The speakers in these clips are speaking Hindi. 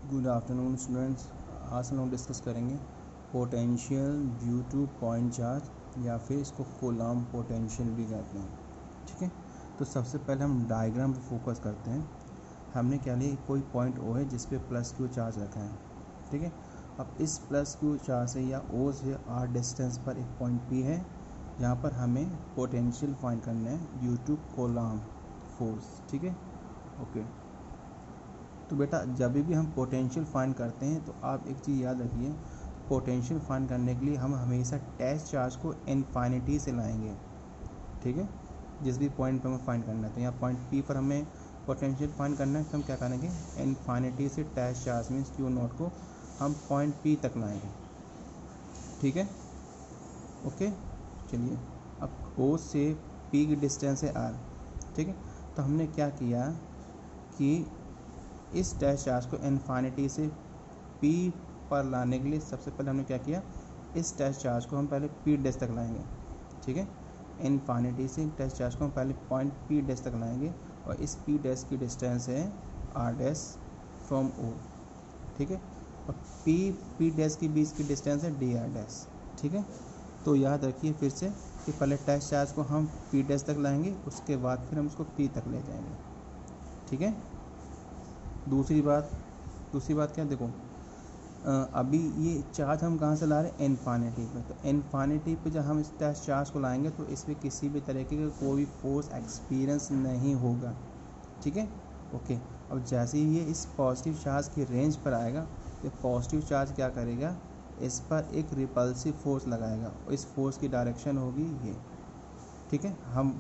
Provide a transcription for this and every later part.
Good afternoon students. आज हम लोग डिस्कस करेंगे potential due two point charge या फिर इसको कूलॉम पोटेंशियल भी कहते हैं। ठीक है, तो सबसे पहले हम डायग्राम पे फोकस करते हैं। हमने क्या लिया, कोई पॉइंट ओ है जिस पे प्लस क्यू चार्ज रखा है। ठीक है, अब इस प्लस क्यू चार्ज से या ओ से आर डिस्टेंस पर एक पॉइंट पी है जहाँ पर हमें पोटेंशियल फाइंड करना है ड्यू टू कूलॉम फोर्स। ठीक है, ओके। तो बेटा जब भी हम पोटेंशियल फाइंड करते हैं तो आप एक चीज़ याद रखिए, पोटेंशियल फाइंड करने के लिए हम हमेशा टेस्ट चार्ज को इन्फिनिटी से लाएंगे। ठीक है, जिस भी पॉइंट पर हमें फाइंड करना है, तो यहाँ पॉइंट पी पर हमें पोटेंशियल फाइंड करना है तो हम क्या करेंगे, इन्फिनिटी से test charge means Q naught को हम पॉइंट पी तक लाएंगे। ठीक है, ओके। चलिए, अब ओ से पी की डिस्टेंस है आर। ठीक है, तो हमने क्या किया कि इस डैश चार्ज को इन्फिनिटी से पी पर लाने के लिए सबसे पहले हमने क्या किया, इस डैश चार्ज को हम पहले पी डैश तक लाएंगे। ठीक है, इन्फिनिटी से डैश चार्ज को हम पहले पॉइंट पी डैश तक लाएंगे और इस पी डैश की डिस्टेंस है आर डैश फ्रॉम ओ। ठीक है, और पी डैश के बीच की डिस्टेंस है डी आर डैश। ठीक है, तो याद रखिए फिर से कि पहले डैश चार्ज को हम पी डैश तक लाएंगे, उसके बाद फिर हम उसको पी तक ले जाएंगे। ठीक है, दूसरी बात क्या, देखो अभी ये चार्ज हम कहाँ से ला रहे हैं, इन्फिनिटी पे। तो इन्फिनिटी पे जब हम इस चार्ज को लाएंगे तो इसमें किसी भी तरीके का कोई फोर्स एक्सपीरियंस नहीं होगा। ठीक है, ओके। अब जैसे ही ये इस पॉजिटिव चार्ज की रेंज पर आएगा तो पॉजिटिव चार्ज क्या करेगा, इस पर एक रिपल्सिव फोर्स लगाएगा और इस फोर्स की डायरेक्शन होगी ये। ठीक है, हम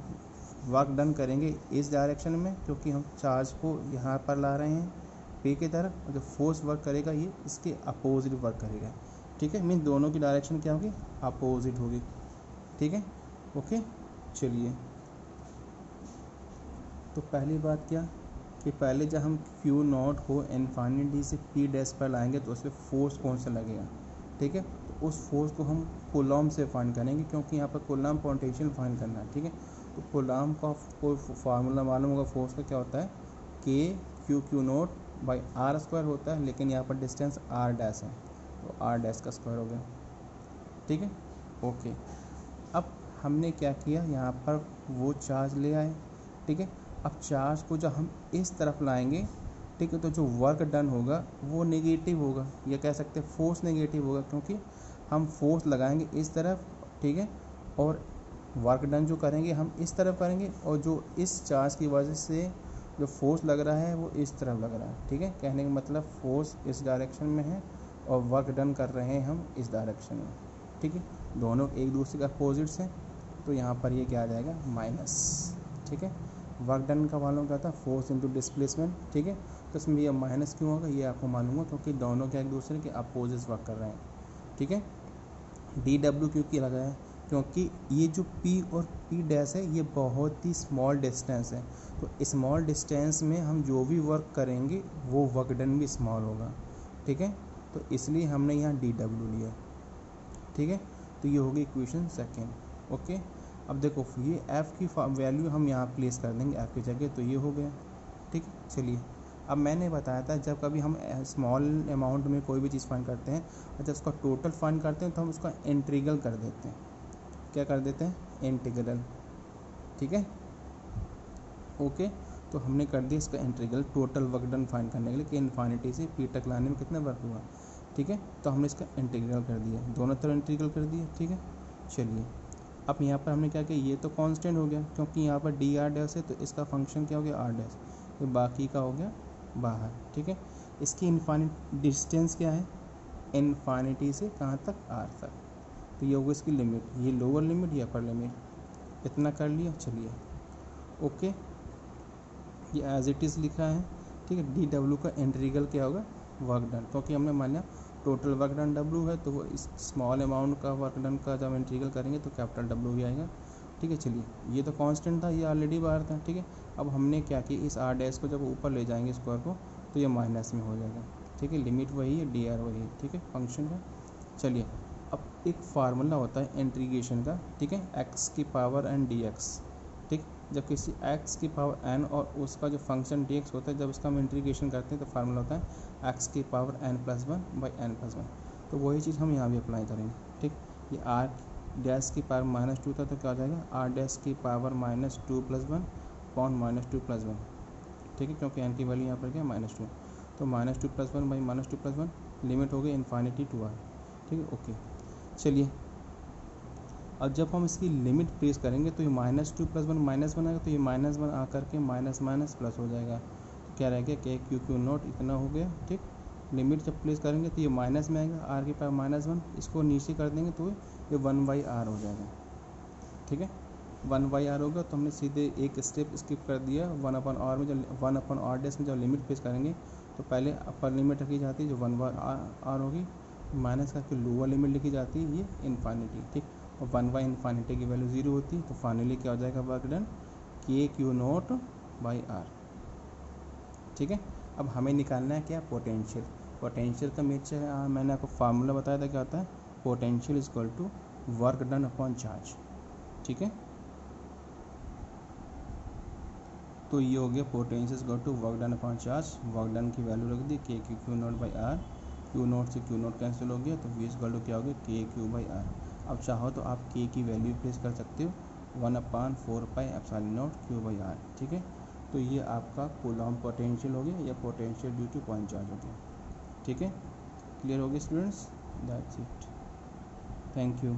वर्क डन करेंगे इस डायरेक्शन में क्योंकि हम चार्ज को यहाँ पर ला रहे हैं पे की तरफ, और जो फोर्स वर्क करेगा ये इसके अपोजिट वर्क करेगा। ठीक है, मीन दोनों की डायरेक्शन क्या होगी, अपोजिट होगी। ठीक है, ओके। चलिए, तो पहली बात क्या कि पहले जब हम क्यू नॉट को इन्फिनिटी से पी डैश पर लाएंगे तो उस पर फोर्स कौन सा लगेगा। ठीक है, तो उस फोर्स को हम कूलॉम से फाइंड करेंगे क्योंकि यहाँ पर कूलॉम पोटेंशियल फाइंड करना है। ठीक है, तो कूलॉम का कोई फार्मूला मालूम होगा फोर्स का, क्या होता है, K Q naught by R square होता है, लेकिन यहाँ पर डिस्टेंस आर डैश है तो आर डैश का स्क्वायर हो गया। ठीक है, ओके। अब हमने क्या किया, यहाँ पर वो चार्ज ले आए। ठीक है, अब चार्ज को जब हम इस तरफ लाएंगे, ठीक है, तो जो वर्क डन होगा वो नेगेटिव होगा, या कह सकते हैं फोर्स नेगेटिव होगा क्योंकि हम फोर्स लगाएंगे इस तरफ। ठीक है, और वर्क डन जो करेंगे हम इस तरफ करेंगे, और जो इस चार्ज की वजह से जो फोर्स लग रहा है वो इस तरफ लग रहा है। ठीक है, कहने का मतलब फोर्स इस डायरेक्शन में है और वर्क डन कर रहे हैं हम इस डायरेक्शन में। ठीक है, दोनों एक दूसरे के अपोजिट्स हैं, तो यहाँ पर ये क्या आ जाएगा, माइनस। ठीक है, वर्क डन का मालूम क्या था, फोर्स इनटू डिस्प्लेसमेंट। ठीक है, तो इसमें ये माइनस क्यों होगा, ये आपको मालूम होगा क्योंकि दोनों क्या एक दूसरे के अपोजिट्स वर्क कर रहे हैं। ठीक है, डी डब्ल्यू क्यों लगा है, क्योंकि ये जो पी और पी डैश है ये बहुत ही स्मॉल डिस्टेंस है, तो स्मॉल डिस्टेंस में हम जो भी वर्क करेंगे वो वर्क डन भी स्मॉल होगा। ठीक है, तो इसलिए हमने यहाँ डी डब्ल्यू लिया। ठीक है, तो ये होगी इक्वेशन सेकेंड। ओके, अब देखो ये एफ़ की वैल्यू हम यहाँ प्लेस कर देंगे एफ़ की जगह, तो ये हो गया। ठीक है, चलिए, अब मैंने बताया था जब कभी हम स्मॉल अमाउंट में कोई भी चीज़ फाइंड करते हैं और जब उसका टोटल फाइंड करते हैं तो हम उसका इंटीग्रल कर देते हैं। क्या कर देते हैं, इंटीग्रल। ठीक है, ओके। तो हमने कर दिया इसका integral total work done find करने के लिए कि इन्फिनिटी से पी तक लाने में कितना वर्क हुआ। ठीक है, तो हमने इसका इंटीग्रल कर दिया, दोनों तरफ इंटीग्रल कर दिया। ठीक है, चलिए, अब यहाँ पर हमने क्या किया, ये तो कांस्टेंट हो गया क्योंकि यहाँ पर डी आर डैश है तो इसका फंक्शन क्या हो गया, आर डैश, तो बाकी का हो गया बाहर। ठीक है, इसकी इन्फिनिट डिस्टेंस क्या है, इन्फिनिटी से कहाँ तक, आर तक, तो ये होगा इसकी लिमिट, ये लोअर लिमिट या अपर लिमिट। इतना कर लिया, चलिए, ओके। ये एज इट इज़ लिखा है। ठीक है, डी डब्ल्यू का इंटीग्रल क्या होगा, वर्क डन, क्योंकि हमने मान लिया टोटल वर्क डन डब्ल्यू है तो वो इस स्मॉल अमाउंट का वर्क डन का जब इंटीग्रल करेंगे तो कैपिटल डब्ल्यू भी आएगा। ठीक है, चलिए, ये तो कांस्टेंट था, ये ऑलरेडी बाहर था। ठीक है, अब हमने क्या किया, इस आर डैश को जब ऊपर ले जाएंगे स्क्वायर को तो ये माइनस में हो जाएगा। ठीक है, लिमिट वही है, डी आर वही है। ठीक है, फंक्शन का। चलिए, अब एक फार्मूला होता है इंटीग्रेशन का। ठीक है, एक्स की पावर एंड डी एक्स। ठीक, जब किसी x की पावर n और उसका जो फंक्शन dx होता है, जब इसका हम इंटीग्रेशन करते हैं तो फार्मूला होता है x की पावर n+1/n+1। तो वही चीज़ हम यहाँ भी अप्लाई करेंगे। ठीक, ये r डैश की पावर -2 था तो क्या हो जाएगा r डैश की पावर -2+1/-2+1। ठीक है, क्योंकि n की वैल्यू यहाँ पर क्या -2, तो -2+1/-2+1 लिमिट हो गई इन्फानिटी टू r। ठीक है, ओके। चलिए अब जब हम इसकी लिमिट प्लेस करेंगे तो ये -2+1 -1 आएगा, तो ये -1 आकर के माइनस माइनस प्लस हो जाएगा। तो क्या रह गया के क्यू नॉट इतना हो गया। ठीक, लिमिट जब प्लेस करेंगे तो ये माइनस में आएगा, आर की पावर -1, इसको नीचे कर देंगे तो ये 1/r हो जाएगा। ठीक है, 1/r होगा, तो हमने सीधे एक स्टेप स्किप कर दिया। 1/r में जब 1/r डैश में जब लिमिट प्लेस करेंगे तो पहले अपर लिमिट रखी जाती है जो 1/r होगी, माइनस करके लोअर लिमिट लिखी जाती है ये इन्फानिटी। ठीक, और 1/∞ की वैल्यू 0 होती है, तो फाइनली क्या हो जाएगा वर्क डन KQ0/r। ठीक है, अब हमें निकालना है क्या पोटेंशियल। पोटेंशियल का मैंने आपको फार्मूला बताया था क्या होता है, potential is equal to work done upon charge. ठीक है, तो ये हो गया potential is equal to work done upon charge. Work done की वैल्यू रख दी KQ0/r, Q0 से Q0 कैंसिल हो गया, तो V इज इक्वल टू क्या हो गया KQ/r। अब चाहो तो आप K की वैल्यू प्लेस कर सकते हो 1/4πε0 Q/r। ठीक है, तो ये आपका कूलॉम पोटेंशियल हो गया या potential due two point charge हो गया। ठीक है, क्लियर हो गया students, that's it, thank you.